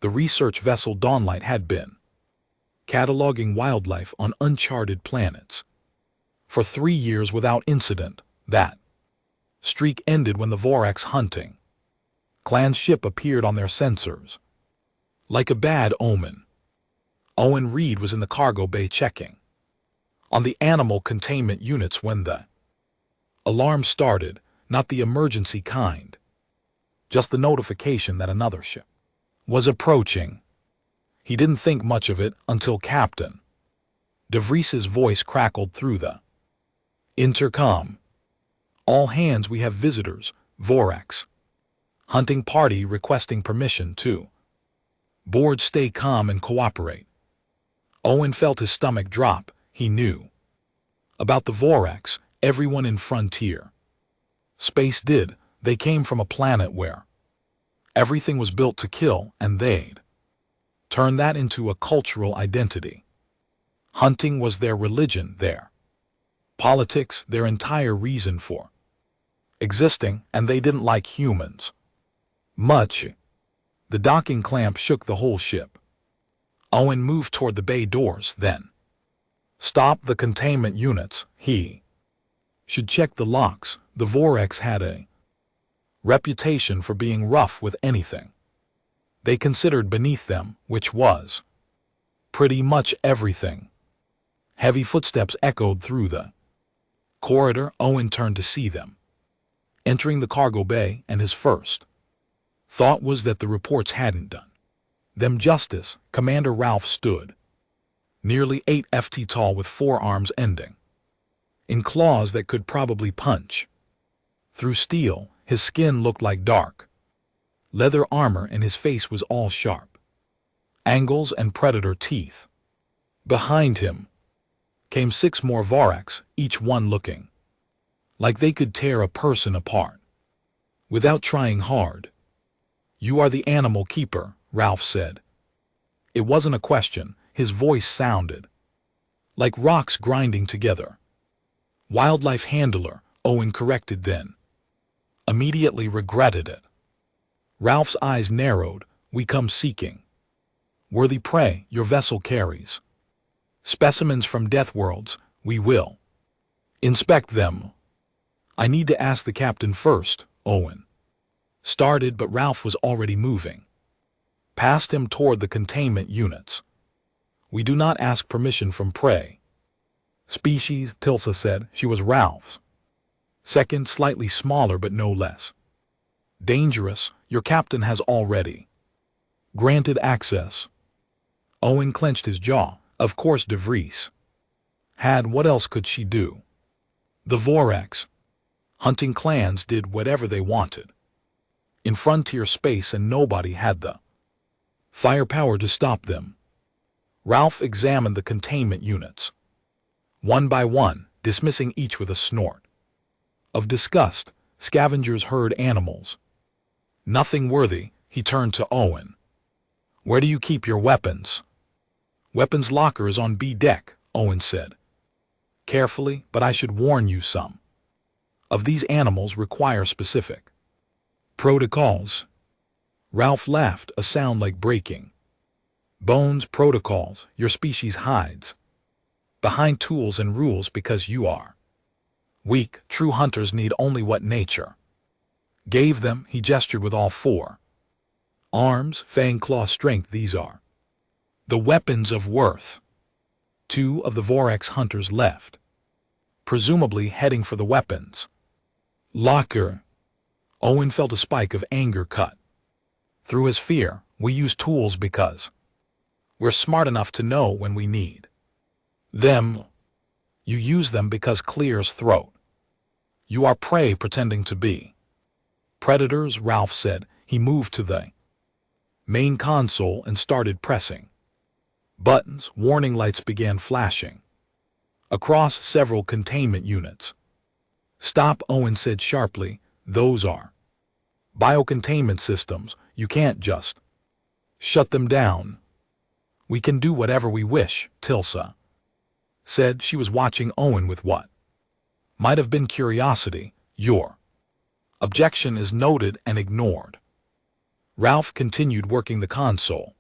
The research vessel Dawnlight had been cataloging wildlife on uncharted planets. For 3 years without incident, that streak ended when the Vorax hunting clan's ship appeared on their sensors. Like a bad omen. Owen Reed was in the cargo bay checking on the animal containment units when the alarm started, not the emergency kind. Just the notification that another ship was approaching. He didn't think much of it until Captain De Vries's voice crackled through the intercom. All hands, we have visitors, Vorax hunting party requesting permission to board. Stay calm and cooperate. Owen felt his stomach drop. He knew about the Vorax, everyone in Frontier Space did. They came from a planet where everything was built to kill, and they'd turn that into a cultural identity. Hunting was their religion, their politics, their entire reason for existing, and they didn't like humans much. The docking clamp shook the whole ship. Owen moved toward the bay doors, then stopped the containment units. He should check the locks. The Vorax had a reputation for being rough with anything they considered beneath them, which was pretty much everything. Heavy footsteps echoed through the corridor. Owen turned to see them entering the cargo bay, and his first thought was that the reports hadn't done them justice. Commander Ralph stood, nearly 8 ft tall, with forearms ending in claws that could probably punch through steel. His skin looked like dark leather armor, and his face was all sharp angles and predator teeth. Behind him came 6 more Vorax, each one looking like they could tear a person apart without trying hard. "You are the animal keeper," Ralph said. It wasn't a question. His voice sounded like rocks grinding together. "Wildlife handler," Owen corrected, then immediately regretted it. Ralph's eyes narrowed. "We come seeking worthy prey. Your vessel carries specimens from death worlds. We will inspect them." "I need to ask the captain first," Owen started, but Ralph was already moving past him toward the containment units. "We do not ask permission from prey species," Tilsa said. She was Ralph's second, slightly smaller but no less dangerous. "Your captain has already granted access." Owen clenched his jaw. Of course De Vries had. What else could she do? The Vorax hunting clans did whatever they wanted in frontier space, and nobody had the firepower to stop them. Ralph examined the containment units one by one, dismissing each with a snort of disgust. Scavengers herd animals. Nothing worthy. He turned to Owen. "Where do you keep your weapons?" "Weapons locker is on B deck," Owen said carefully, "but I should warn you, some of these animals require specific protocols." Ralph laughed, a sound like breaking bones. "Protocols? Your species hides behind tools and rules because you are weak. True hunters need only what nature gave them." He gestured with all 4 arms. "Fang, claw, strength, these are the weapons of worth." 2 of the Vorax hunters left, presumably heading for the weapons locker. Owen felt a spike of anger cut through his fear. "We use tools because we're smart enough to know when we need them. You use them because clear's throat. You are prey pretending to be predators," Ralph said. He moved to the main console and started pressing buttons. Warning lights began flashing across several containment units. "Stop," Owen said sharply. "Those are biocontainment systems. You can't just shut them down." "We can do whatever we wish," Tilsa said. She was watching Owen with what might have been curiosity. "Your objection is noted and ignored." Ralph continued working the console,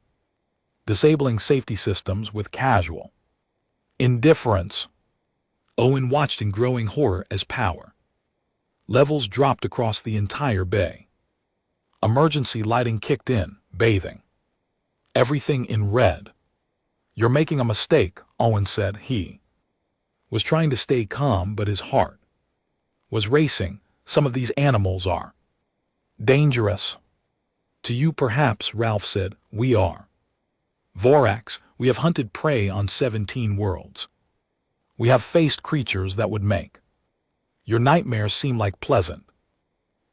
disabling safety systems with casual indifference. Owen watched in growing horror as power levels dropped across the entire bay. Emergency lighting kicked in, bathing everything in red. "You're making a mistake," Owen said. He was trying to stay calm, but his heart was racing. "Some of these animals are dangerous." "To you perhaps," Ralph said. "We are Vorax. We have hunted prey on 17 worlds. We have faced creatures that would make your nightmares seem like pleasant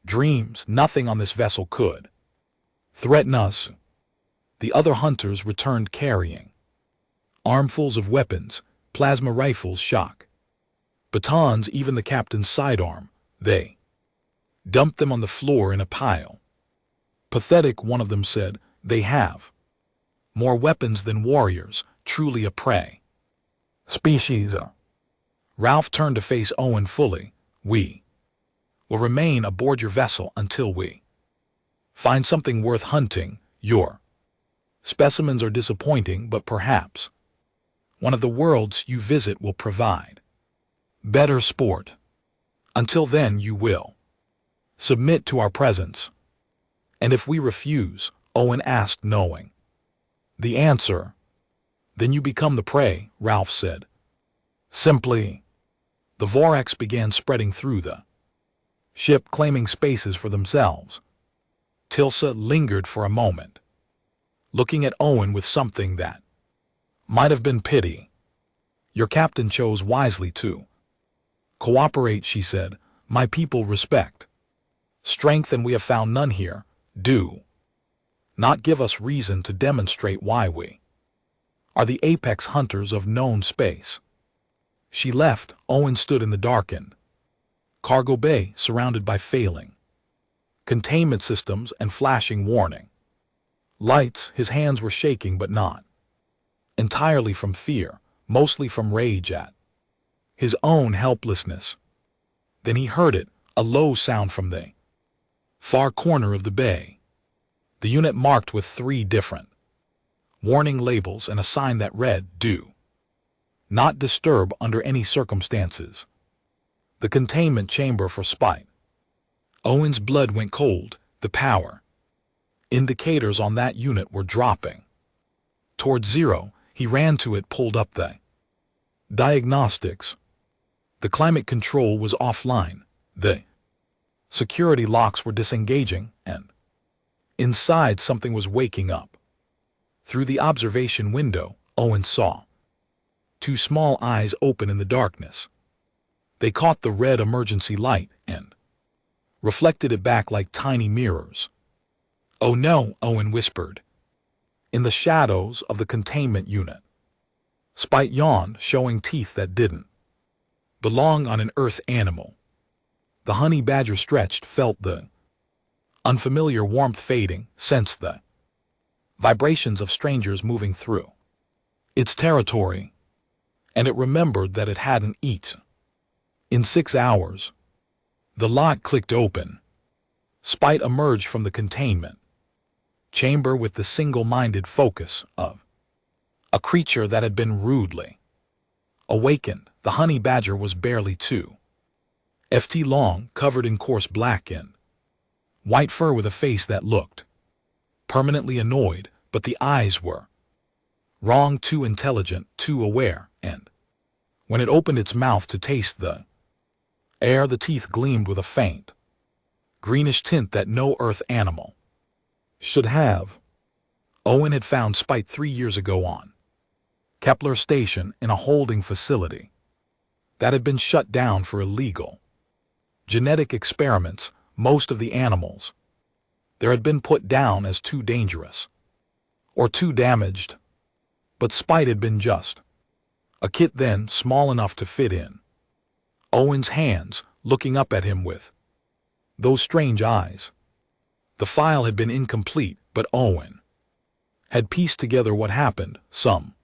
dreams. Nothing on this vessel could threaten us." The other hunters returned carrying armfuls of weapons, plasma rifles, shock batons, even the captain's sidearm. They dumped them on the floor in a pile. "Pathetic," one of them said. "They have more weapons than warriors, truly a prey species." Ralph turned to face Owen fully. "We will remain aboard your vessel until we find something worth hunting. Your specimens are disappointing, but perhaps one of the worlds you visit will provide better sport. Until then you will submit to our presence." "And if we refuse?" Owen asked, knowing the answer. "Then you become the prey," Ralph said. Simply. The Vorax began spreading through the ship, claiming spaces for themselves. Tilsa lingered for a moment, looking at Owen with something that might have been pity. "Your captain chose wisely to cooperate," she said. "My people respect strength, and we have found none here. Do not give us reason to demonstrate why we are the apex hunters of known space." She left. Owen stood in the darkened cargo bay, surrounded by failing containment systems and flashing warning lights. His hands were shaking, but not entirely from fear, mostly from rage at his own helplessness. Then he heard it, a low sound from the far corner of the bay. The unit marked with 3 different warning labels and a sign that read, "Do not disturb under any circumstances. The containment chamber for spite." Owen's blood went cold. The power indicators on that unit were dropping toward 0. He ran to it, pulled up the diagnostics. The climate control was offline. The security locks were disengaging, and inside something was waking up. Through the observation window, Owen saw 2 small eyes open in the darkness. They caught the red emergency light and reflected it back like tiny mirrors. "Oh no," Owen whispered. In the shadows of the containment unit, Spite yawned, showing teeth that didn't belong on an Earth animal. The honey badger stretched, felt the unfamiliar warmth fading, sensed the vibrations of strangers moving through its territory, and it remembered that it hadn't eaten in 6 hours. The lock clicked open. Spite emerged from the containment chamber with the single-minded focus of a creature that had been rudely awakened. The honey badger was barely 2 feet long, covered in coarse black and white fur, with a face that looked permanently annoyed, but the eyes were wrong, too intelligent, too aware, and when it opened its mouth to taste the air, the teeth gleamed with a faint greenish tint that no Earth animal should have. Owen had found Spite 3 years ago on Kepler Station in a holding facility that had been shut down for illegal genetic experiments. Most of the animals there had been put down as too dangerous or too damaged, but Spite had been just a kit then, small enough to fit in Owen's hands, looking up at him with those strange eyes. The file had been incomplete, but Owen had pieced together what happened. Some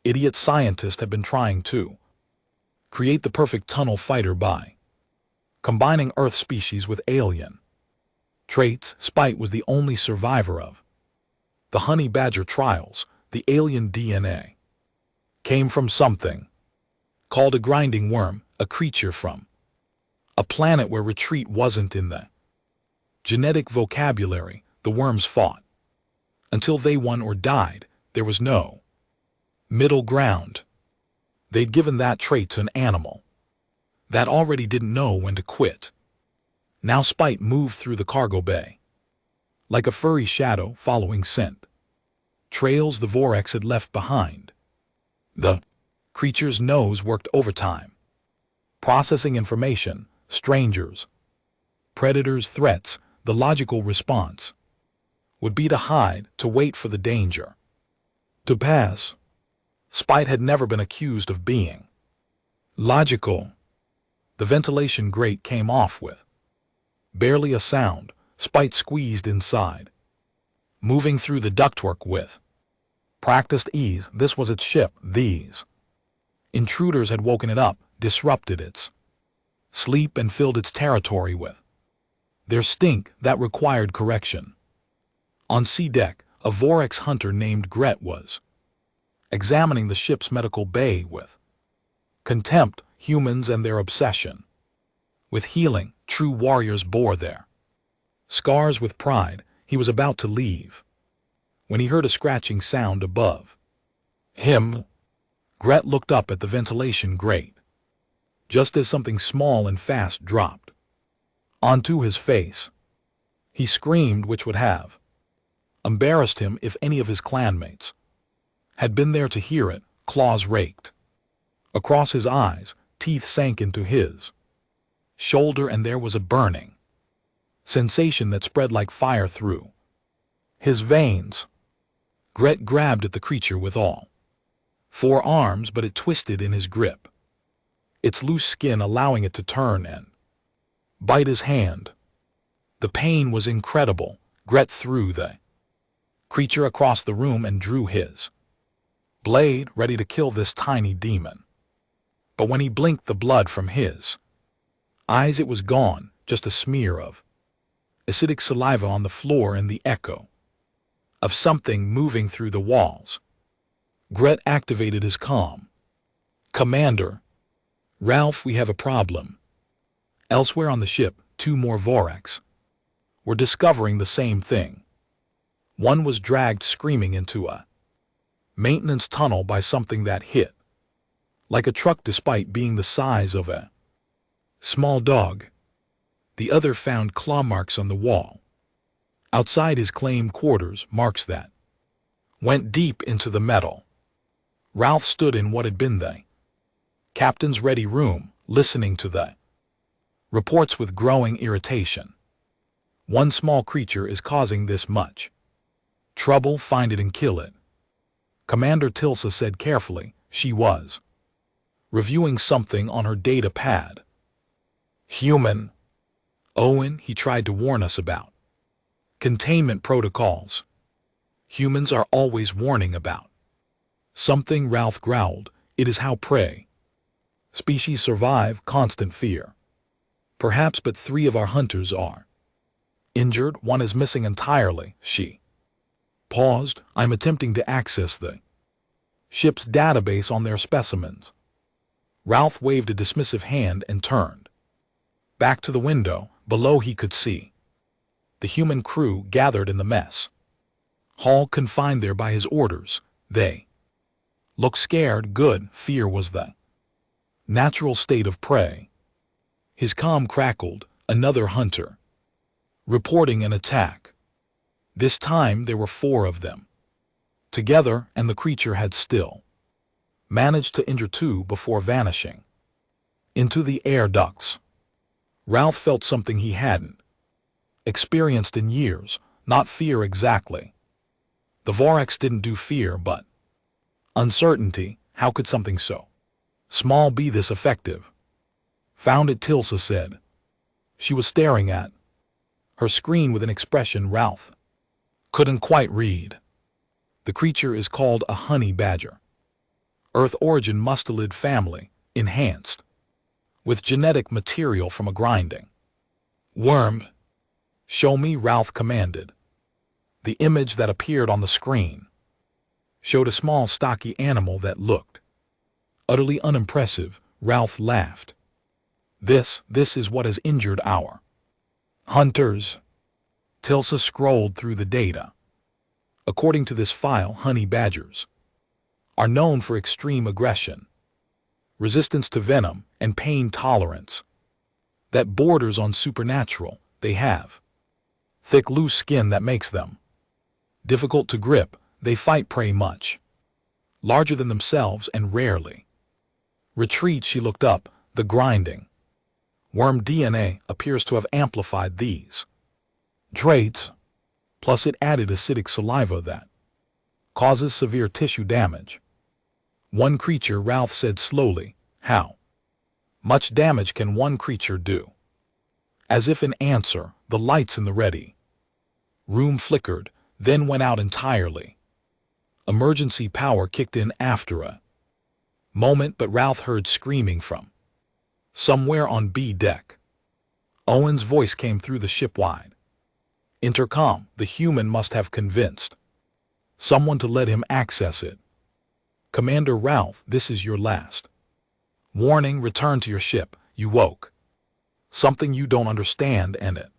idiot scientist had been trying to create the perfect tunnel fighter by combining Earth species with alien Traits Spite was the only survivor of. The honey badger trials, the alien DNA, came from something called a grinding worm, a creature from a planet where retreat wasn't in the genetic vocabulary. The worms fought until they won or died. There was no middle ground. They'd given that trait to an animal that already didn't know when to quit. Now Spite moved through the cargo bay like a furry shadow following scent trails the Vorax had left behind. The creature's nose worked overtime, processing information, strangers, predators, threats. The logical response would be to hide, to wait for the danger to pass. Spite had never been accused of being logical. The ventilation grate came off with barely a sound. Spite squeezed inside, moving through the ductwork with practiced ease. This was its ship. These intruders had woken it up, disrupted its sleep, and filled its territory with their stink that required correction. On sea deck, a Vorax hunter named Gret was examining the ship's medical bay with contempt. Humans and their obsession with healing. True warriors bore their scars with pride. He was about to leave when he heard a scratching sound above him. Gret looked up at the ventilation grate just as something small and fast dropped onto his face. He screamed, which would have embarrassed him if any of his clanmates had been there to hear it. Claws raked across his eyes, teeth sank into his shoulder, and there was a burning sensation that spread like fire through his veins. Gret grabbed at the creature with all 4 arms, but it twisted in his grip, its loose skin allowing it to turn and bite his hand. The pain was incredible. Gret threw the creature across the room and drew his blade, ready to kill this tiny demon. But when he blinked the blood from his eyes, it was gone, just a smear of acidic saliva on the floor and the echo of something moving through the walls. Gret activated his comm. "Commander Ralph, we have a problem." Elsewhere on the ship, 2 more Vorax were discovering the same thing. One was dragged screaming into a maintenance tunnel by something that hit like a truck despite being the size of a small dog. The other found claw marks on the wall outside his claim quarters, marks that went deep into the metal. Ralph stood in what had been the captain's ready room, listening to the reports with growing irritation. One small creature is causing this much trouble. Find it and kill it, Commander Tilsa said carefully. She was reviewing something on her data pad. Human Owen, he tried to warn us about containment protocols. Humans are always warning about something, Ralph growled. It is how prey species survive, constant fear. Perhaps, but 3 of our hunters are injured. 1 is missing entirely. She paused. I'm attempting to access the ship's database on their specimens. Ralph waved a dismissive hand and turned back to the window. Below he could see the human crew gathered in the mess hall, confined there by his orders. They looked scared. Good. Fear was the natural state of prey. His comm crackled. Another hunter reporting an attack. This time there were 4 of them together, and the creature had still managed to injure 2 before vanishing into the air ducts. Ralph felt something he hadn't experienced in years. Not fear exactly. The Vorax didn't do fear, but uncertainty. How could something so small be this effective? Found it, Tilsa said. She was staring at her screen with an expression Ralph couldn't quite read. The creature is called a honey badger. Earth origin, mustelid family, enhanced with genetic material from a grinding worm. "Show me," Ralph commanded. The image that appeared on the screen showed a small, stocky animal that looked utterly unimpressive. Ralph laughed. This is what has injured our hunters." Tilsa scrolled through the data. According to this file, honey badgers are known for extreme aggression, resistance to venom, and pain tolerance that borders on supernatural. They have thick, loose skin that makes them difficult to grip. They fight prey much larger than themselves and rarely retreat. She looked up. The grinding worm DNA appears to have amplified these traits. Plus it added acidic saliva that causes severe tissue damage. One creature, Ralph said slowly. How much damage can one creature do? As if in answer, the lights in the ready room flickered, then went out entirely. Emergency power kicked in after a moment, but Ralph heard screaming from somewhere on B deck. Owen's voice came through the ship-wide intercom. The human must have convinced someone to let him access it. "Commander Ralph, this is your last warning. Return to your ship. You woke something you don't understand, and it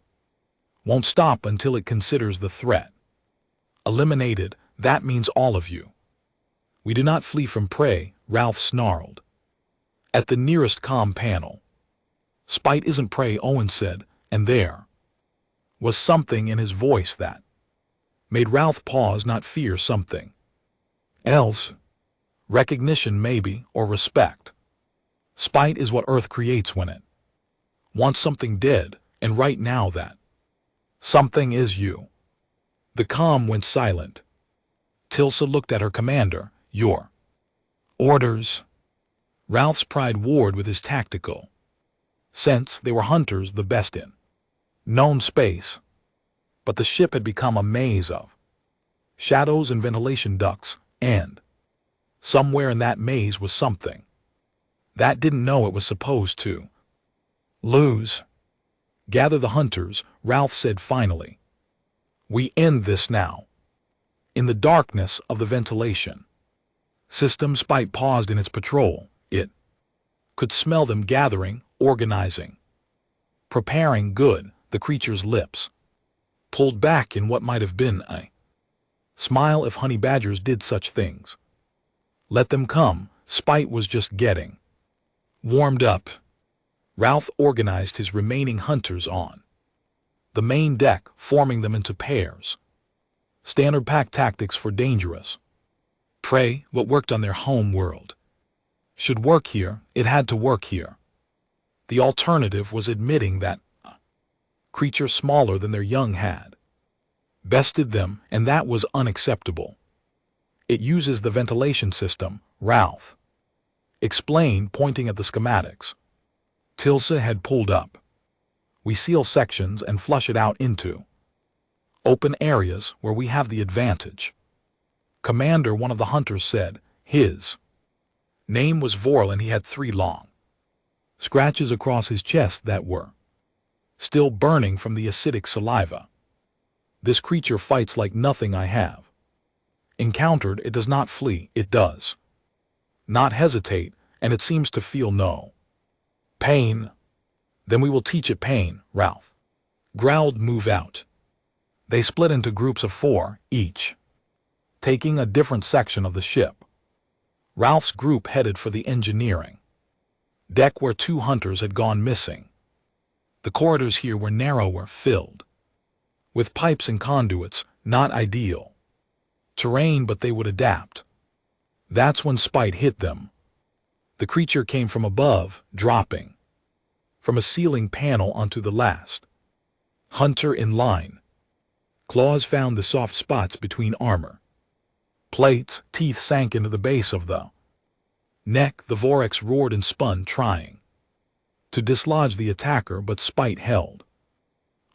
won't stop until it considers the threat eliminated. That means all of you. We do not flee from prey," Ralph snarled. At the nearest comm panel, "Spite isn't prey," Owen said, and there was something in his voice that made Ralph pause, not fear, something else. Recognition maybe, or respect. Spite is what Earth creates when it wants something dead, and right now that something is you. The comm went silent. Tilsa looked at her commander. "Your orders?" Ralph's pride warred with his tactical sense. They were hunters, the best in known space. But the ship had become a maze of shadows and ventilation ducts, and somewhere in that maze was something that didn't know it was supposed to lose. "Gather the hunters," Ralph said finally. "We end this now." In the darkness of the ventilation system, Spite paused in its patrol. It could smell them gathering, organizing, preparing. Good. The creature's lips pulled back in what might have been a smile. If honey badgers did such things, let them come. Spite was just getting warmed up. Ralph organized his remaining hunters on the main deck, forming them into pairs. Standard pack tactics for dangerous prey. What worked on their home world should work here. It had to work here. The alternative was admitting that a creature smaller than their young had bested them, and that was unacceptable. "It uses the ventilation system," Ralph explained, pointing at the schematics Tilsa had pulled up. "We seal sections and flush it out into open areas where we have the advantage." "Commander," one of the hunters said. His name was Vorl, and he had 3 long scratches across his chest that were still burning from the acidic saliva. "This creature fights like nothing I have encountered. It does not flee. It does not hesitate, and it seems to feel no pain." "Then we will teach it pain," Ralph growled. "Move out." They split into groups of 4, each taking a different section of the ship. Ralph's group headed for the engineering deck, where 2 hunters had gone missing. The corridors here were narrower, filled with pipes and conduits. Not ideal terrain, but they would adapt. That's when Spite hit them. The creature came from above, dropping from a ceiling panel onto the last hunter in line. Claws found the soft spots between armor plates. Teeth sank into the base of the neck. The Vorax roared and spun, trying to dislodge the attacker, but Spite held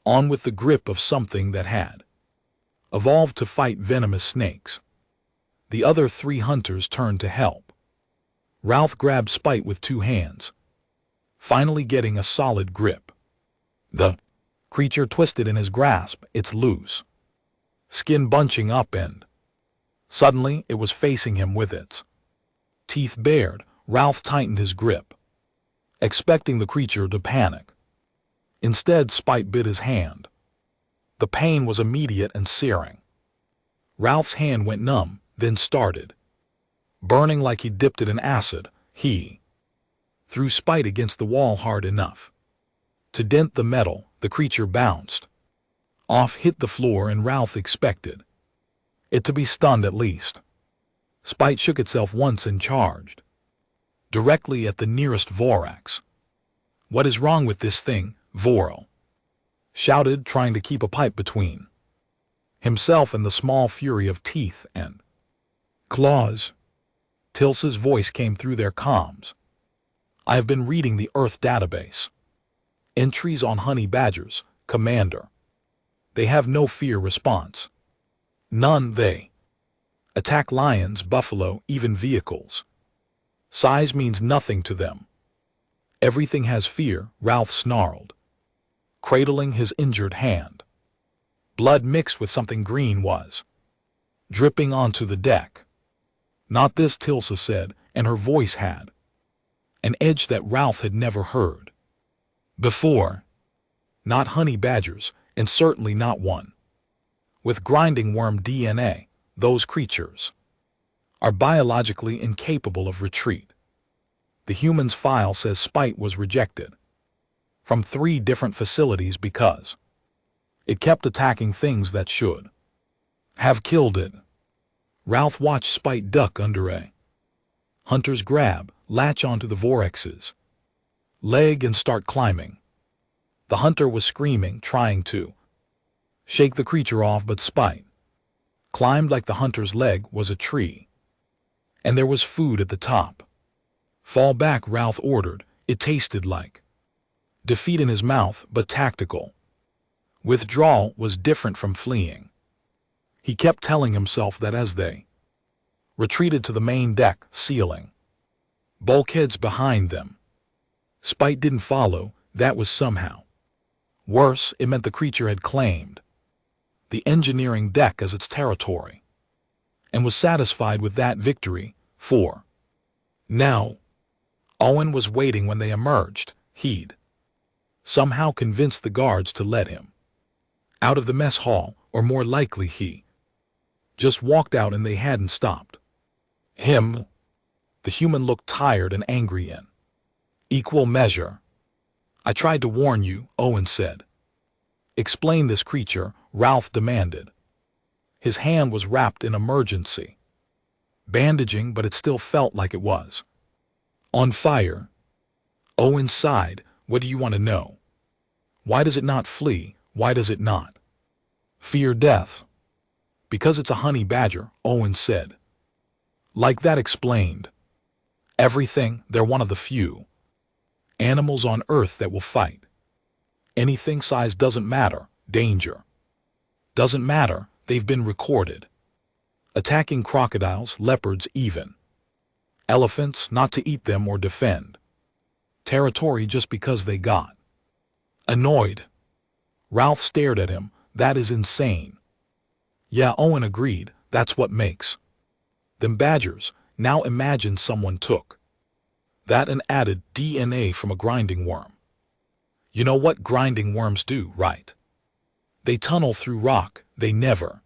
on with the grip of something that had evolved to fight venomous snakes. The other 3 hunters turned to help. Ralph grabbed Spite with 2 hands, finally getting a solid grip. The Creature twisted in his grasp, it's loose. Skin bunching up and suddenly it was facing him with its teeth bared. Ralph tightened his grip, expecting the creature to panic. Instead, Spite bit his hand. The pain was immediate and searing. Ralph's hand went numb, then started burning like he dipped it in acid. He threw Spite against the wall hard enough to dent the metal. The creature bounced off, hit the floor, and Ralph expected it to be stunned at least. Spite shook itself once and charged directly at the nearest Vorax. "What is wrong with this thing?" Vorel shouted, trying to keep a pipe between himself and the small fury of teeth and claws. Tilsa's voice came through their comms. "I have been reading the Earth database. Entries on honey badgers, Commander. They have no fear response. None. They attack lions, buffalo, even vehicles. Size means nothing to them. Everything has fear," Ralph snarled, cradling his injured hand. Blood mixed with something green was dripping onto the deck. "Not this," Tilsa said, and her voice had an edge that Ralph had never heard before. "Not honey badgers, and certainly not one with grinding worm DNA. Those creatures are biologically incapable of retreat. The human's file says Spite was rejected from 3 different facilities because it kept attacking things that should have killed it." Ralph watched Spite duck under a hunter's grab, latch onto the Vorax's leg, and start climbing. The hunter was screaming, trying to shake the creature off, but Spite climbed like the hunter's leg was a tree, and there was food at the top. "Fall back," Ralph ordered. It tasted like defeat in his mouth, but tactical. Withdrawal was different from fleeing. He kept telling himself that as they retreated to the main deck, ceiling bulkheads behind them. Spite didn't follow. That was somehow worse. It meant the creature had claimed the engineering deck as its territory and was satisfied with that victory. For now, Owen was waiting. When they emerged, he'd somehow convinced the guards to let him out of the mess hall, or more likely he just walked out and they hadn't stopped him. The human looked tired and angry in equal measure. "I tried to warn you," Owen said. "Explain this creature," Ralph demanded. His hand was wrapped in emergency bandaging, but it still felt like it was on fire. Owen sighed. "What do you want to know? Why does it not flee? Why does it not fear death?" "Because it's a honey badger," Owen said. "Like that explained everything. They're one of the few animals on Earth that will fight anything. Size doesn't matter. Danger doesn't matter. They've been recorded attacking crocodiles, leopards, even elephants, not to eat them or defend territory just because they got annoyed." Ralph stared at him. "That is insane." "Yeah," Owen agreed. "That's what makes them badgers. Now imagine someone took that and added DNA from a grinding worm. You know what grinding worms do, right? They tunnel through rock. They never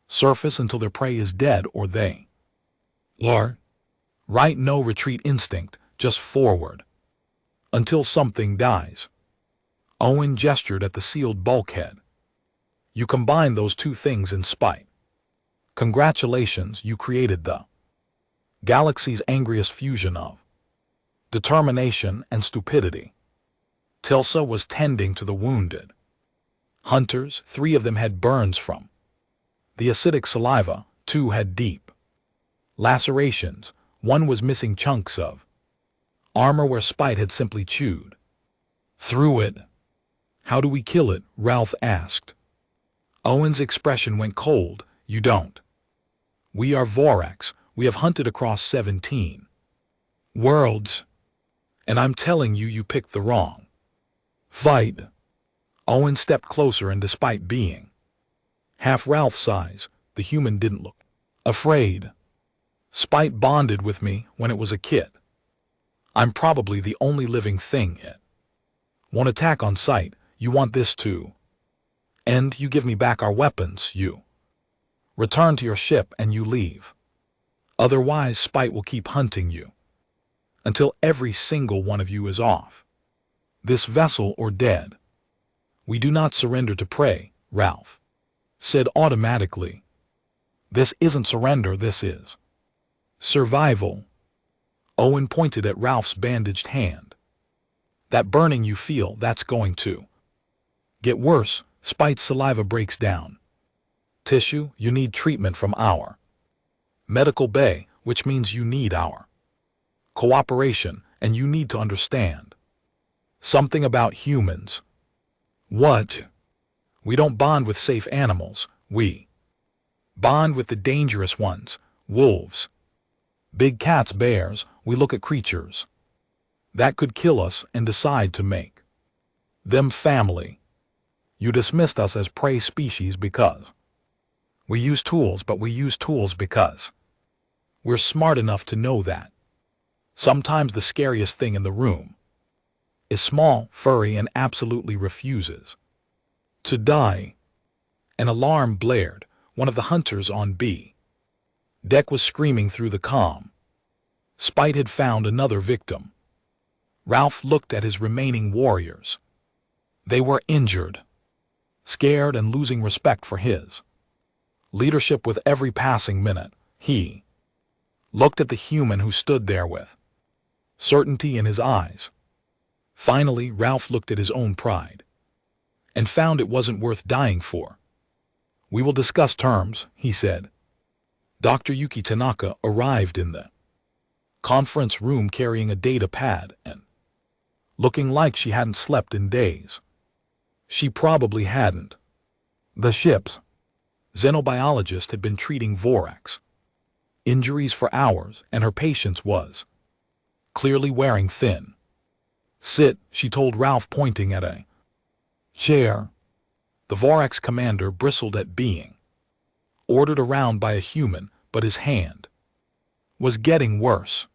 surface until their prey is dead, or they are right. No retreat instinct, just forward until something dies." Owen gestured at the sealed bulkhead. "You combine those 2 things in Spite. Congratulations, you created the galaxy's angriest fusion of determination and stupidity." Tilsa was tending to the wounded hunters. 3 of them had burns from the acidic saliva, 2 had deep lacerations, 1 was missing chunks of armor where Spite had simply chewed through it. "How do we kill it?" Ralph asked. Owen's expression went cold. "You don't. We are Vorax. We have hunted across 17 worlds. And I'm telling you, you picked the wrong fight." Owen stepped closer, and despite being half Ralph's size, the human didn't look afraid. Spite bonded with me when it was a kid. I'm probably the only living thing it won't attack on sight. You want this too. And you give me back our weapons, you return to your ship and you leave. Otherwise, Spite will keep hunting you until every single one of you is off this vessel or dead. We do not surrender to prey, Ralph said automatically. This isn't surrender, this is survival. Owen pointed at Ralph's bandaged hand. That burning you feel, that's going to get worse. Spite's saliva breaks down tissue. You need treatment from our medical bay, which means you need our cooperation, and you need to understand something about humans. What? We don't bond with safe animals. We bond with the dangerous ones. Wolves, big cats, bears. We look at creatures that could kill us and decide to make them family. You dismissed us as prey species because we use tools, but we use tools because we're smart enough to know that sometimes the scariest thing in the room is small, furry, and absolutely refuses to die. An alarm blared. One of the hunters on B deck was screaming through the comm. Spite had found another victim. Ralph looked at his remaining warriors. They were injured, scared, and losing respect for his leadership with every passing minute. He looked at the human who stood there with certainty in his eyes. Finally, Ralph looked at his own pride and found it wasn't worth dying for. We will discuss terms, he said. Dr. Yuki Tanaka arrived in the conference room carrying a data pad and looking like she hadn't slept in days. She probably hadn't. The ship's xenobiologist had been treating Vorax injuries for hours, and her patience was clearly wearing thin. Sit, she told Ralph, pointing at a chair. The Vorax commander bristled at being ordered around by a human, but his hand was getting worse.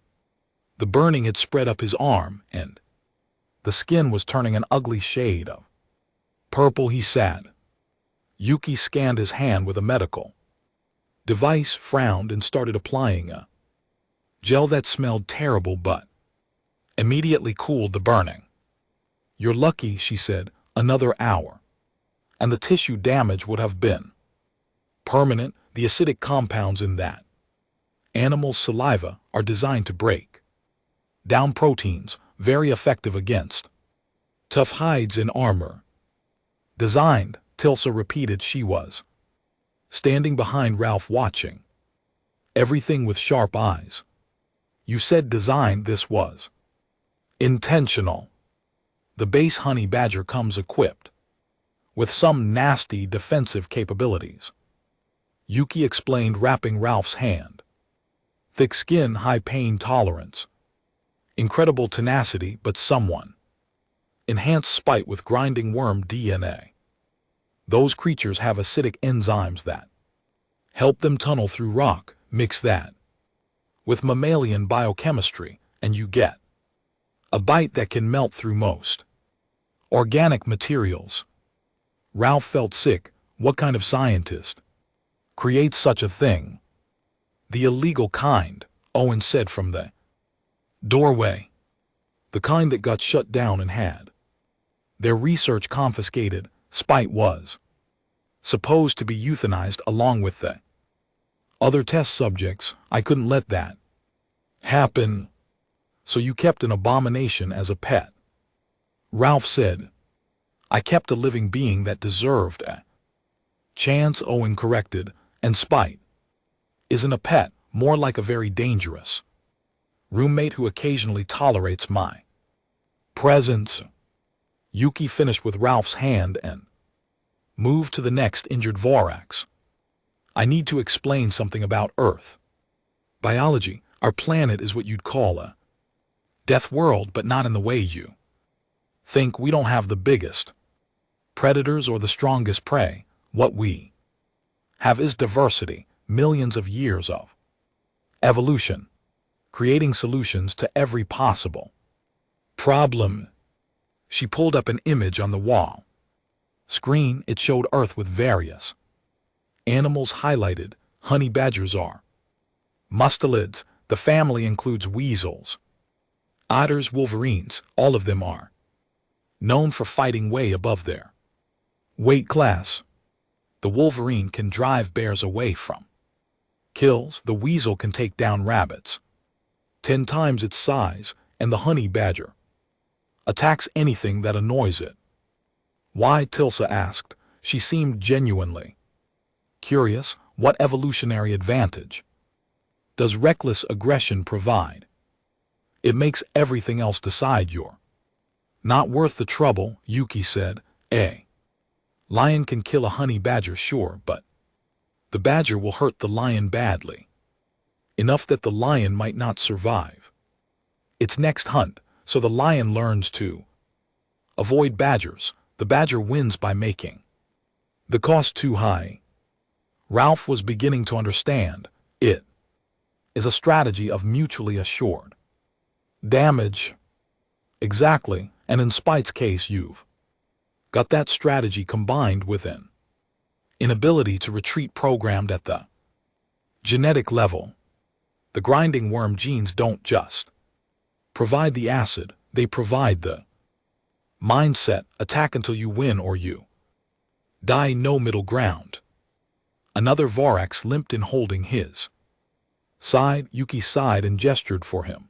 The burning had spread up his arm, and the skin was turning an ugly shade of purple. He sat. Yuki scanned his hand with a medical device, frowned, and started applying a gel that smelled terrible but immediately cooled the burning. You're lucky, she said. Another hour, and the tissue damage would have been permanent. The acidic compounds in that animal's saliva are designed to break down proteins, very effective against tough hides and armor. Designed, Tilsa repeated. She was standing behind Ralph, watching everything with sharp eyes. You said designed. This was intentional. The base honey badger comes equipped with some nasty defensive capabilities, Yuki explained, wrapping Ralph's hand. Thick skin, high pain tolerance, incredible tenacity, but someone enhanced spite with grinding worm DNA. Those creatures have acidic enzymes that help them tunnel through rock. Mix that with mammalian biochemistry, and you get a bite that can melt through most organic materials. Ralph felt sick. What kind of scientist creates such a thing? The illegal kind, Owen said from the doorway. The kind that got shut down and had their research confiscated. Spite was supposed to be euthanized along with the other test subjects. I couldn't let that happen. So you kept an abomination as a pet, Ralph said. I kept a living being that deserved a chance, Owen corrected, and Spite isn't a pet, more like a very dangerous roommate who occasionally tolerates my presence. Yuki finished with Ralph's hand and moved to the next injured Vorax. I need to explain something about Earth biology. Our planet is what you'd call a death world, but not in the way you think. We don't have the biggest Predators or the strongest prey, what we have is diversity, millions of years of evolution, creating solutions to every possible problem. She pulled up an image on the wall. Screen, it showed Earth with various animals highlighted. Honey badgers are mustelids. The family includes weasels, otters, wolverines. All of them are known for fighting way above their weight class. The wolverine can drive bears away from kills. The weasel can take down rabbits 10 times its size, and the honey badger attacks anything that annoys it. Why? Tilsa asked. She seemed genuinely curious. What evolutionary advantage does reckless aggression provide? It makes everything else decide you're not worth the trouble, Yuki said. A lion can kill a honey badger, sure, but the badger will hurt the lion badly, enough that the lion might not survive its next hunt, so the lion learns to avoid badgers. The badger wins by making the cost too high. Ralph was beginning to understand. It is a strategy of mutually assured damage. Exactly, and in Spite's case you've got that strategy combined with an inability to retreat programmed at the genetic level. The grinding worm genes don't just provide the acid, they provide the mindset. Attack until you win or you die, no middle ground. Another Vorax limped in, holding his side. Yuki sighed and gestured for him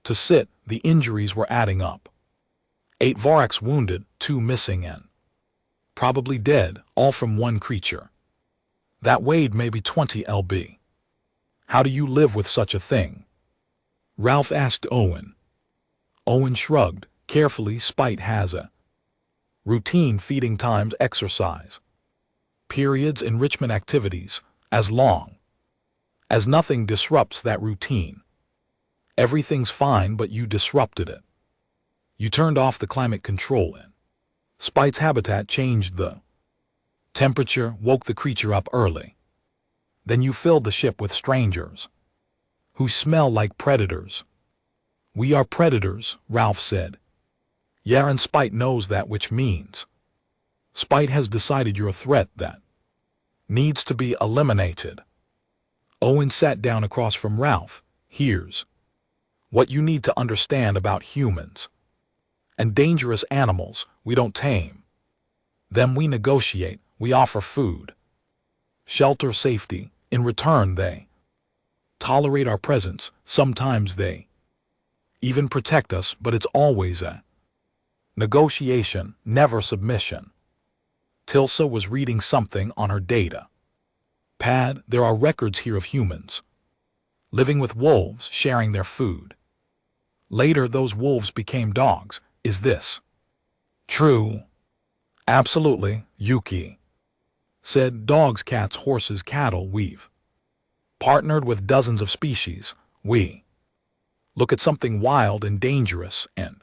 to sit. The injuries were adding up. 8 Vorax wounded, 2 missing, and probably dead, all from one creature that weighed maybe 20 lb. How do you live with such a thing? Ralph asked Owen. Owen shrugged. Carefully, Spite has a routine: feeding times, exercise periods, enrichment activities. As long as nothing disrupts that routine, everything's fine, but you disrupted it. You turned off the climate control in Spite's habitat, changed the temperature, woke the creature up early. Then you filled the ship with strangers who smell like predators. We are predators, Ralph said. Yeah, and Spite knows that, which means Spite has decided you're a threat that needs to be eliminated. Owen sat down across from Ralph. Here's what you need to understand about humans and dangerous animals. We don't tame them, we negotiate. We offer food, shelter, safety. In return, they tolerate our presence. Sometimes they even protect us, but it's always a negotiation, never submission. Tilsa was reading something on her data pad. There are records here of humans living with wolves, sharing their food. Later, those wolves became dogs. Is this true? Absolutely, Yuki said. Dogs, cats, horses, cattle. We've partnered with dozens of species. We look at something wild and dangerous and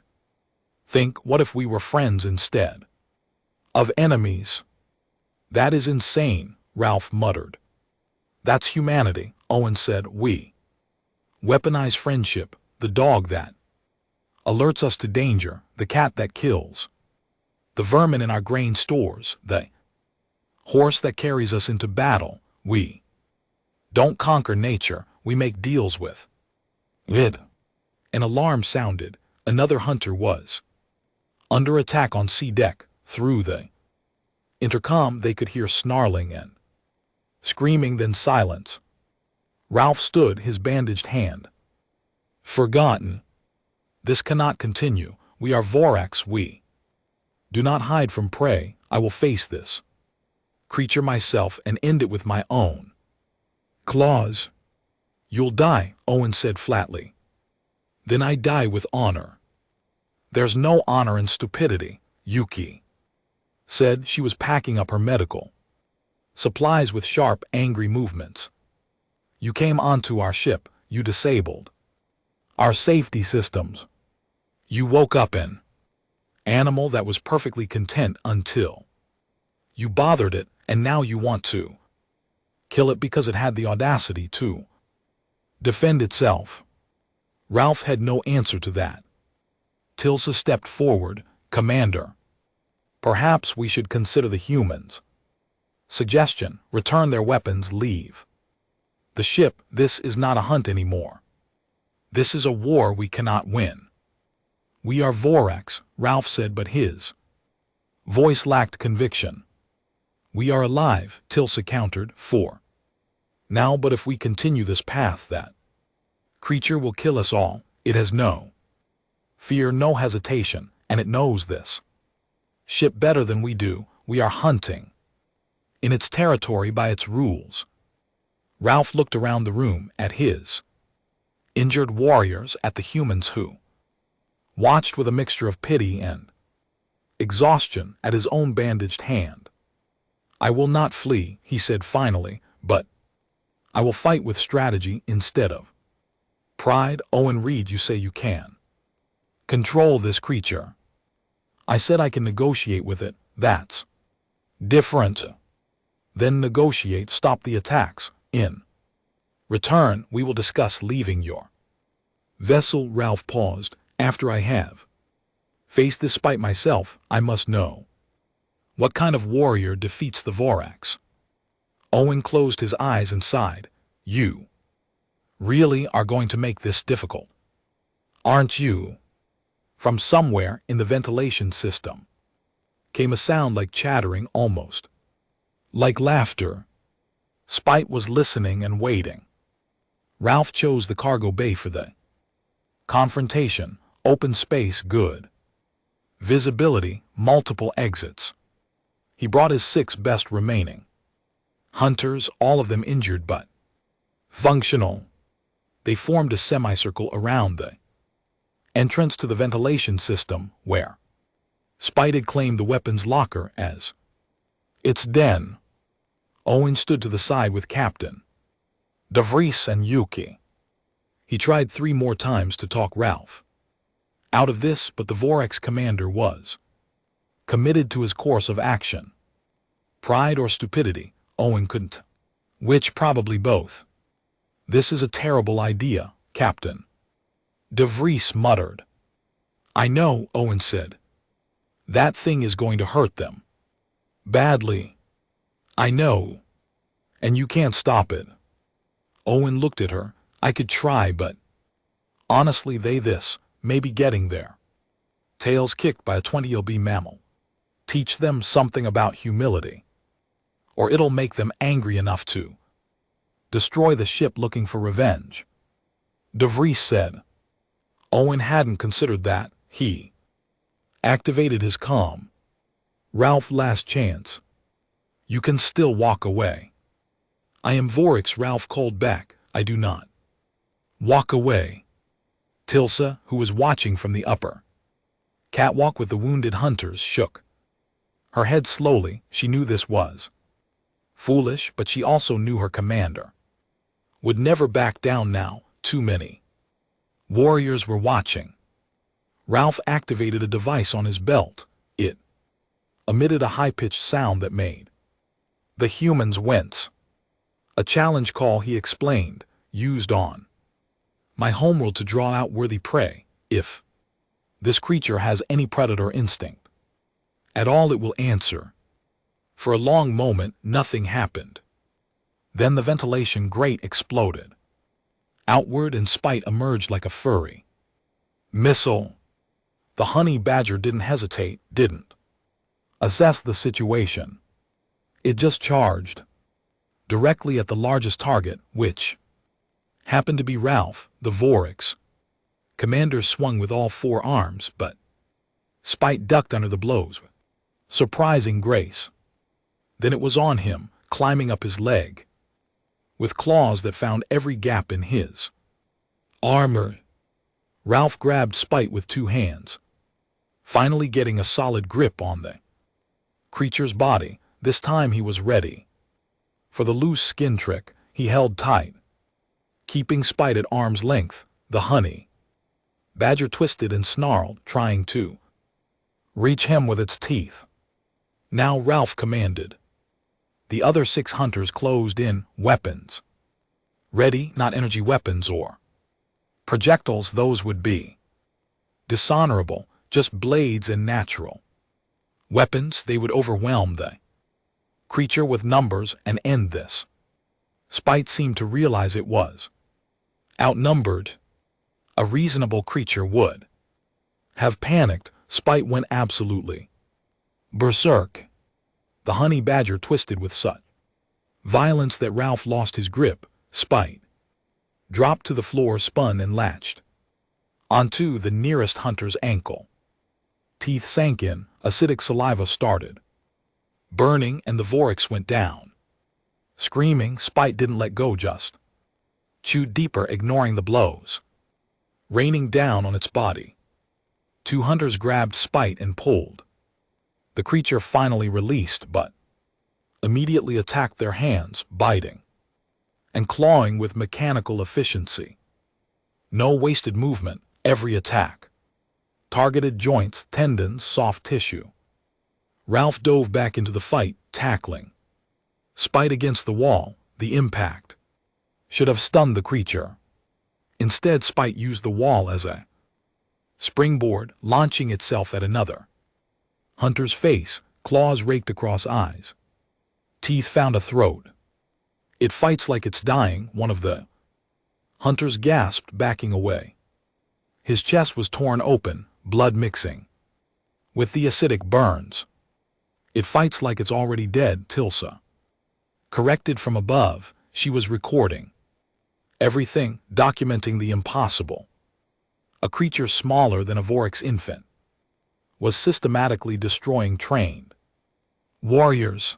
think, what if we were friends instead of enemies? That is insane, Ralph muttered. That's humanity, Owen said. We weaponize friendship. The dog that alerts us to danger, the cat that kills the vermin in our grain stores, the horse that carries us into battle. We don't conquer nature, we make deals with it. An alarm sounded. Another hunter was under attack on C deck. Through the intercom they could hear snarling and screaming, then silence. Ralph stood, his bandaged hand forgotten. This cannot continue. We are Vorax. We do not hide from prey. I will face this creature myself and end it with my own claws. You'll die, Owen said flatly. Then I die with honor. There's no honor in stupidity, Yuki said. She was packing up her medical supplies with sharp, angry movements. You came onto our ship. You disabled our safety systems. You woke up in Animal that was perfectly content until you bothered it, and now you want to kill it because it had the audacity to defend itself. Ralph had no answer to that. Tilsa stepped forward. Commander, perhaps we should consider the humans. Suggestion: return their weapons, leave the ship. This is not a hunt anymore. This is a war we cannot win. We are Vorax, Ralph said, but his voice lacked conviction. We are alive, Tilsa countered, for now, but if we continue this path, that creature will kill us all. It has no fear, no hesitation, and it knows this ship better than we do. We are hunting in its territory by its rules. Ralph looked around the room at his injured warriors, at the humans who watched with a mixture of pity and exhaustion, at his own bandaged hand. I will not flee, he said finally, but I will fight with strategy instead of pride. Owen Reed, you say you can control this creature. I said I can negotiate with it. That's different. Then negotiate, stop the attacks. In return, we will discuss leaving your vessel. Ralph paused. After I have faced this fight myself, I must know what kind of warrior defeats the Vorax. Owen closed his eyes and sighed. You really are going to make this difficult, aren't you? From somewhere in the ventilation system came a sound like chattering, almost like laughter. Spite was listening and waiting. Ralph chose the cargo bay for the confrontation. Open space, good visibility, multiple exits. He brought his 6 best remaining hunters, all of them injured but functional. They formed a semicircle around the entrance to the ventilation system, where Spite had claimed the weapons locker as its den. Owen stood to the side with Captain DeVries and Yuki. He tried 3 more times to talk Ralph out of this, but the Vorax commander was committed to his course of action. Pride or stupidity, Owen couldn't. Which? Probably both. This is a terrible idea, Captain DeVries muttered. I know, Owen said. That thing is going to hurt them badly. I know. And you can't stop it. Owen looked at her. I could try, but honestly, this may be getting there. Tails kicked by a 20 lb mammal. Teach them something about humility, or it'll make them angry enough to destroy the ship looking for revenge, DeVries said. Owen hadn't considered that. He activated his calm. Ralph, last chance. You can still walk away. I am Vorax, Ralph called back. I do not walk away. Tilsa, who was watching from the upper catwalk with the wounded hunters, shook her head slowly. She knew this was foolish, but she also knew her commander would never back down now. Too many warriors were watching. Ralph activated a device on his belt. It emitted a high-pitched sound that made the humans wince. A challenge call, he explained, used on my homeworld to draw out worthy prey. If this creature has any predator instinct at all, it will answer. For a long moment, nothing happened. Then the ventilation grate exploded outward and Spite emerged like a furry missile. The honey badger didn't hesitate, didn't assess the situation. It just charged directly at the largest target, which happened to be Ralph, the Vorax commander. Swung with all 4 arms, but Spite ducked under the blows with surprising grace. Then it was on him, climbing up his leg with claws that found every gap in his armor. Ralph grabbed Spite with 2 hands, finally getting a solid grip on the creature's body. This time he was ready for the loose skin trick. He held tight, keeping Spite at arm's length. The honey badger twisted and snarled, trying to Reach him with its teeth. Now Ralph commanded. The other 6 hunters closed in, weapons. Ready, not energy weapons or projectiles, those would be dishonorable, just blades and natural. Weapons, they would overwhelm the creature with numbers and end this. Spite seemed to realize it was outnumbered. A reasonable creature would have panicked. Spite went absolutely berserk. The honey badger twisted with such violence that Ralph lost his grip. Spite dropped to the floor, spun and latched onto the nearest hunter's ankle. Teeth sank in, acidic saliva started burning, and the Vorax went down. Screaming, Spite didn't let go, just chewed deeper, ignoring the blows raining down on its body. 2 hunters grabbed Spite and pulled. The creature finally released, but immediately attacked their hands, biting and clawing with mechanical efficiency. No wasted movement, every attack targeted joints, tendons, soft tissue. Ralph dove back into the fight, tackling Spite against the wall. The impact should have stunned the creature. Instead, Spite used the wall as a springboard, launching itself at another hunter's face. Claws raked across eyes. Teeth found a throat. It fights like it's dying, one of the hunters gasped, backing away. His chest was torn open, blood mixing with the acidic burns. It fights like it's already dead, Tilsa corrected from above. She was recording everything, documenting the impossible. A creature smaller than a Vorax infant was systematically destroying trained warriors.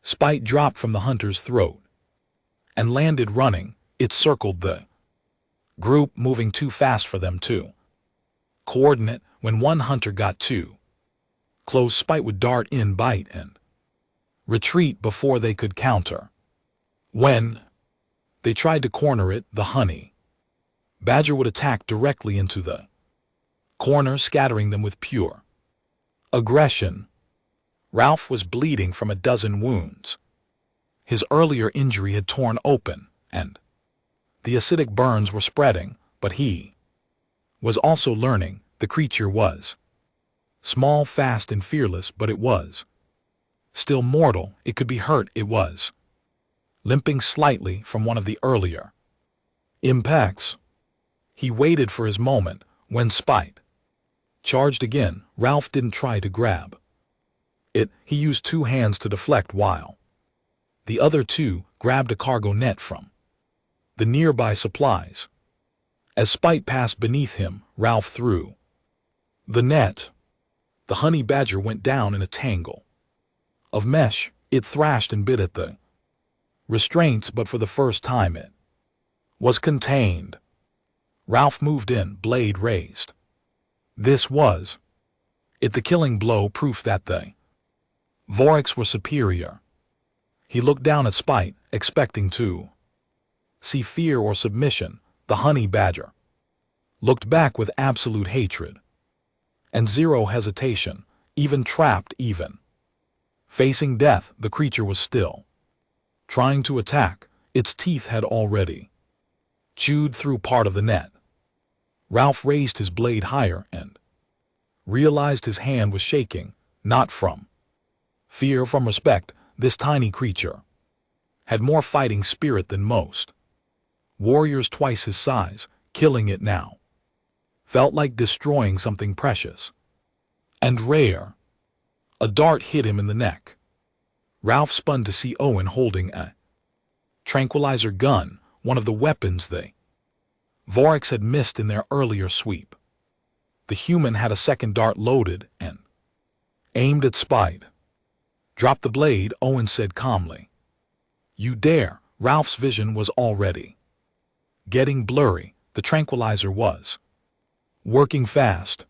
Spite dropped from the hunter's throat and landed running. It circled the group, moving too fast for them to coordinate. When one hunter got too close, Spite would dart in, bite, and retreat before they could counter. When they tried to corner it, the honey badger would attack directly into the corner, scattering them with pure aggression. Ralph was bleeding from a dozen wounds. His earlier injury had torn open, and the acidic burns were spreading, but he was also learning. The creature was small, fast, and fearless, but it was still mortal. It could be hurt. It was limping slightly from one of the earlier impacts. He waited for his moment. When Spite charged again, Ralph didn't try to grab it. He used 2 hands to deflect, while the other 2 grabbed a cargo net from the nearby supplies. As Spite passed beneath him, Ralph threw the net. The honey badger went down in a tangle of mesh. It thrashed and bit at the restraints, but for the first time it was contained. Ralph moved in, blade raised. This was it, the killing blow, proof that the Vorax were superior. He looked down at Spite, expecting to see fear or submission. The honey badger looked back with absolute hatred and zero hesitation. Even trapped, even facing death, the creature was still trying to attack. Its teeth had already chewed through part of the net. Ralph raised his blade higher and realized his hand was shaking, not from fear, from respect. This tiny creature had more fighting spirit than most warriors twice his size. Killing it now felt like destroying something precious and rare. A dart hit him in the neck. Ralph spun to see Owen holding a tranquilizer gun, one of the weapons the Vorax had missed in their earlier sweep. The human had a second dart loaded and aimed at Spite. "Drop the blade," Owen said calmly. "You dare." Ralph's vision was already getting blurry. The tranquilizer was working fast.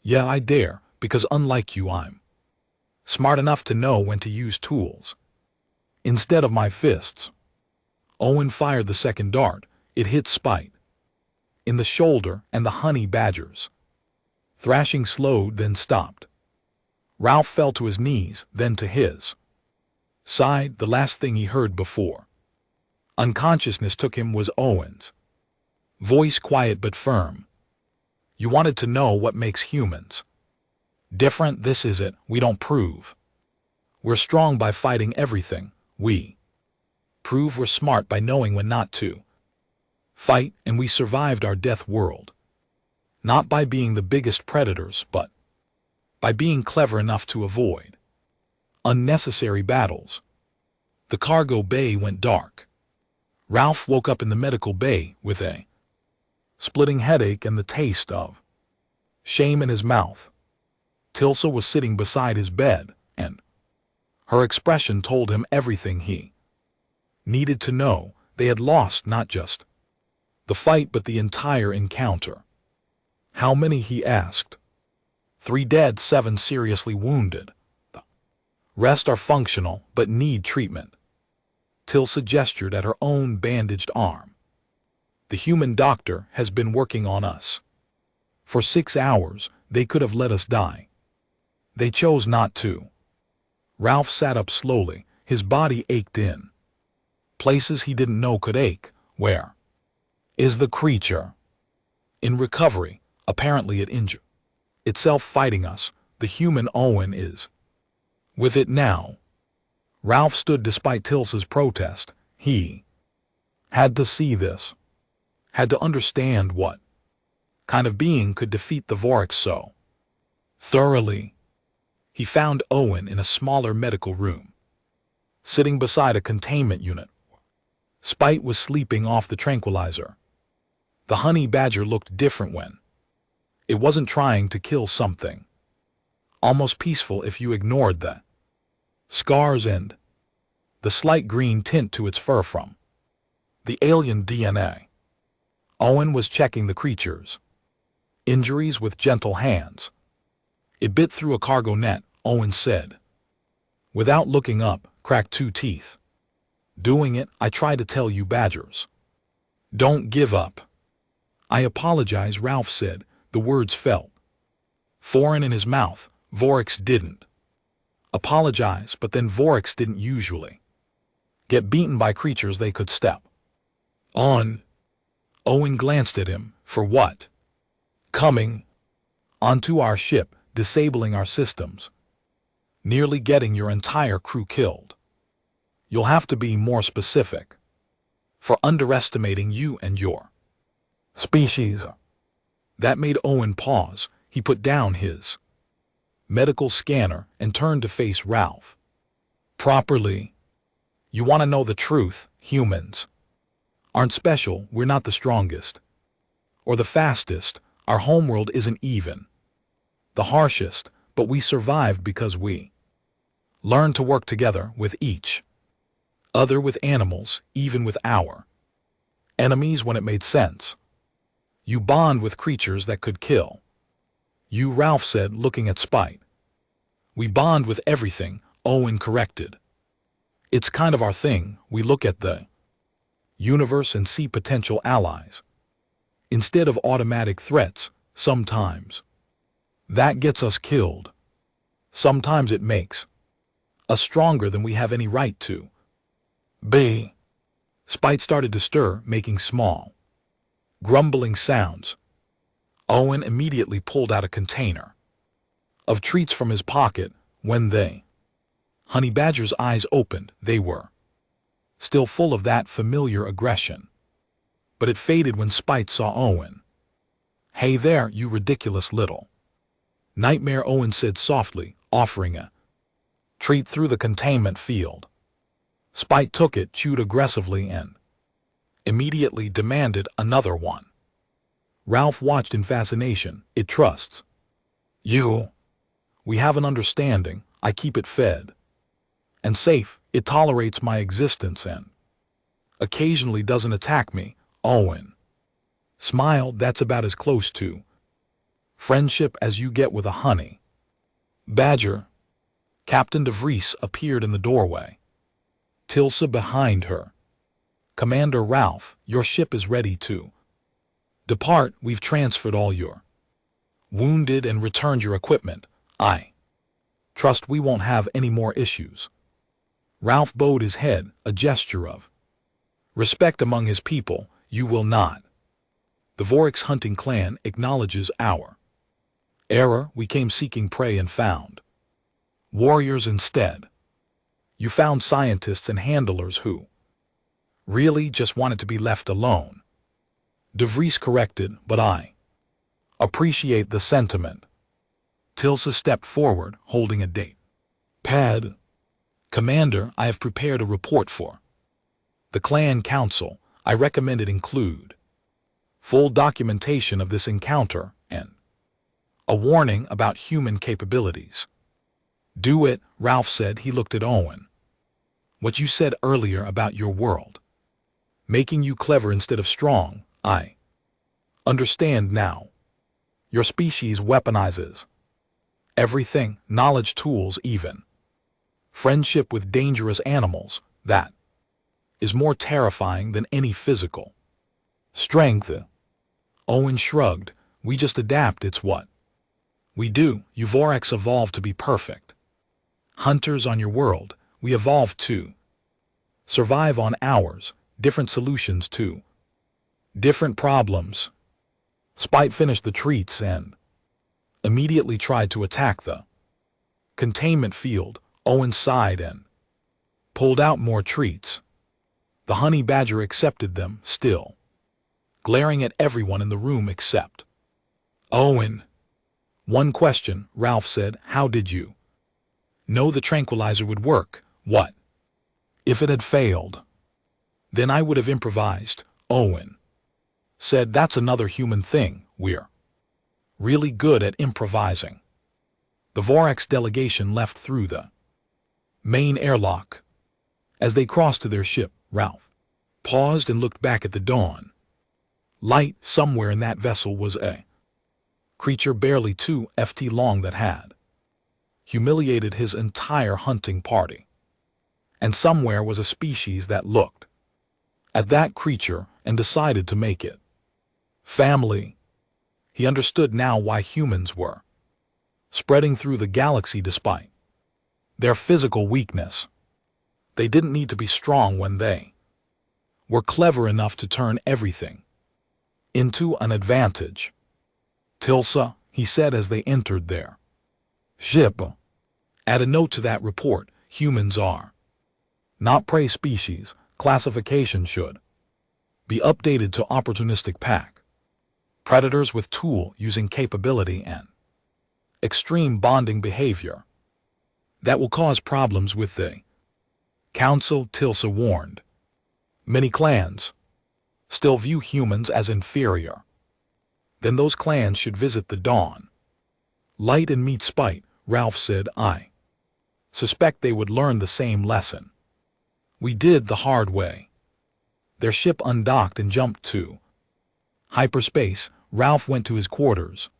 "Yeah, I dare, because unlike you, I'm smart enough to know when to use tools instead of my fists." Owen fired the second dart. It hit Spite in the shoulder, and the honey badger's thrashing slowed, then stopped. Ralph fell to his knees, then to his side. The last thing he heard before unconsciousness took him was Owen's voice, quiet but firm. You wanted to know what makes humans different. This is it. We don't prove we're strong by fighting everything. We prove we're smart by knowing when not to fight, and we survived our death world not by being the biggest predators, but by being clever enough to avoid unnecessary battles. The cargo bay went dark. Ralph woke up in the medical bay with a splitting headache and the taste of shame in his mouth. Tilsa was sitting beside his bed, and her expression told him everything he needed to know. They had lost not just the fight but the entire encounter. How many, he asked. 3 dead, 7 seriously wounded. The rest are functional but need treatment. Tilsa gestured at her own bandaged arm. The human doctor has been working on us for 6 hours. They could have let us die. They chose not to. Ralph sat up slowly. His body ached in places he didn't know could ache. Where is the creature? In recovery. Apparently it injured itself fighting us. The human Owen is with it now. Ralph stood despite Tilsa's protest. He had to see this. Had to understand what kind of being could defeat the Vorax so thoroughly. He found Owen in a smaller medical room, sitting beside a containment unit. Spite was sleeping off the tranquilizer. The honey badger looked different when it wasn't trying to kill something. Almost peaceful if you ignored the scars and the slight green tint to its fur from the alien DNA. Owen was checking the creature's injuries with gentle hands. It bit through a cargo net, Owen said. Without looking up, cracked 2 teeth. Doing it, I try to tell you badgers. Don't give up. I apologize, Ralph said. The words felt foreign in his mouth. Vorax didn't apologize, but then Vorax didn't usually get beaten by creatures they could step on. Owen glanced at him. For what? Coming onto our ship, disabling our systems, nearly getting your entire crew killed. You'll have to be more specific. For underestimating you and your species. That made Owen pause. He put down his medical scanner and turned to face Ralph. Properly. You want to know the truth? Humans aren't special. We're not the strongest or the fastest. Our homeworld isn't even the harshest, but we survived because we learned to work together with each other, with animals, even with our enemies when it made sense. You bond with creatures that could kill you, Ralph said, looking at Spite. We bond with everything, Owen corrected. It's kind of our thing. We look at the universe and see potential allies instead of automatic threats. Sometimes that gets us killed. Sometimes it makes us stronger than we have any right to be. Spite started to stir, making small, grumbling sounds. Owen immediately pulled out a container of treats from his pocket. When the honey badger's eyes opened, they were still full of that familiar aggression. But it faded when Spite saw Owen. Hey there, you ridiculous little nightmare, Owen said softly, offering a treat through the containment field. Spite took it, chewed aggressively, and immediately demanded another one. Ralph watched in fascination. It trusts you. We have an understanding. I keep it fed and safe. It tolerates my existence and occasionally doesn't attack me. Owen smiled. That's about as close to friendship as you get with a honey badger. Captain de Vries appeared in the doorway. Tilsa behind her. Commander Ralph, your ship is ready to depart. We've transferred all your wounded and returned your equipment. I Trust we won't have any more issues. Ralph bowed his head, a gesture of respect among his people. You will not. The Vorax hunting clan acknowledges our error. We came seeking prey and found warriors instead. You found scientists and handlers who really just wanted to be left alone. De Vries corrected, but I appreciate the sentiment. Tilsa stepped forward, holding a date pad. Commander, I have prepared a report for the clan council. I recommend it include full documentation of this encounter and a warning about human capabilities. Do it, Ralph said. He looked at Owen. What you said earlier about your world making you clever instead of strong, I understand now. Your species weaponizes everything, knowledge, tools, even friendship with dangerous animals. That is more terrifying than any physical strength. Owen shrugged. We just adapt. It's what we do. You Vorax evolved to be perfect hunters on your world. We evolved to survive on ours. Different solutions to different problems. Spite finished the treats and immediately tried to attack the containment field. Owen sighed and pulled out more treats. The honey badger accepted them, still glaring at everyone in the room except Owen. One question, Ralph said. How did you know the tranquilizer would work? What if it had failed? Then I would have improvised, Owen said. That's another human thing. We're really good at improvising. The Vorax delegation left through the main airlock. As they crossed to their ship, Ralph paused and looked back at the dawn light. Somewhere in that vessel was a creature barely 2 ft long that had humiliated his entire hunting party. And somewhere was a species that looked at that creature and decided to make it family. He understood now why humans were spreading through the galaxy despite their physical weakness. They didn't need to be strong when they were clever enough to turn everything into an advantage. Tilsa, he said as they entered their ship. Add a note to that report. Humans are not prey species. Classification should be updated to opportunistic pack predators with tool using capability and extreme bonding behavior that will cause problems with the council. Tilsa warned. Many clans still view humans as inferior. Then those clans should visit the dawn light and meet Spite. Ralph said. I suspect they would learn the same lesson we did the hard way. Their ship undocked and jumped to hyperspace. Ralph went to his quarters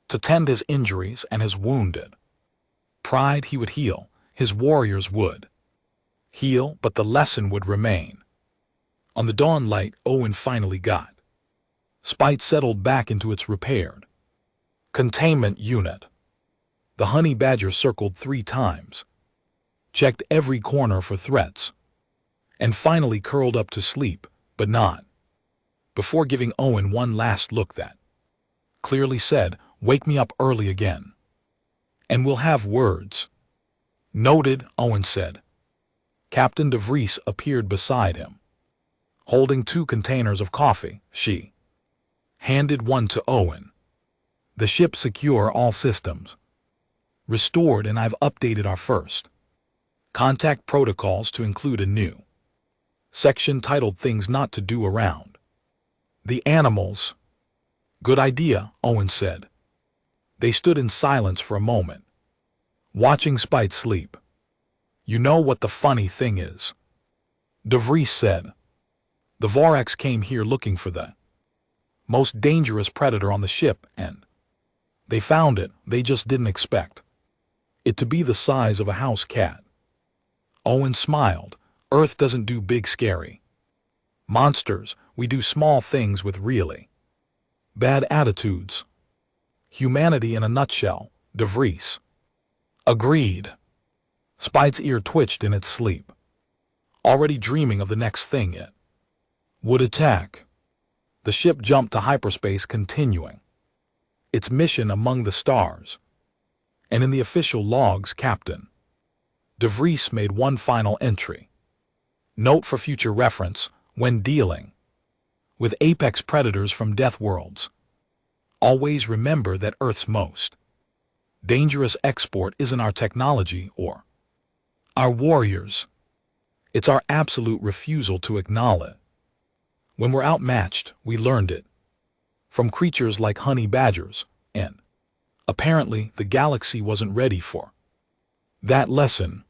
to tend his injuries and his wounded pride. He would heal. His warriors would heal, but the lesson would remain. On the dawn light, Owen finally got Spite settled back into its repaired containment unit. The honey badger circled 3 times, checked every corner for threats, and finally curled up to sleep, but not before giving Owen one last look that clearly said, wake me up early again, and we'll have words. Noted, Owen said. Captain De Vries appeared beside him, holding 2 containers of coffee. She handed one to Owen. The ship secure, all systems restored, and I've updated our first contact protocols to include a new section titled Things Not to Do Around the Animals. Good idea, Owen said. They stood in silence for a moment, watching Spite sleep. You know what the funny thing is? De Vries said. The Vorax came here looking for the most dangerous predator on the ship, and they found it. They just didn't expect it to be the size of a house cat. Owen smiled. Earth doesn't do big scary monsters. We do small things with really bad attitudes. Humanity in a nutshell, De Vries Agreed. Spite's ear twitched in its sleep, already dreaming of the next thing it would attack. The ship jumped to hyperspace, continuing its mission among the stars. And in the official logs, Captain De Vries made one final entry. Note for future reference when dealing with apex predators from death worlds. Always remember that Earth's most dangerous export isn't our technology or our warriors. It's our absolute refusal to acknowledge when we're outmatched. We learned it from creatures like honey badgers, and apparently the galaxy wasn't ready for that lesson.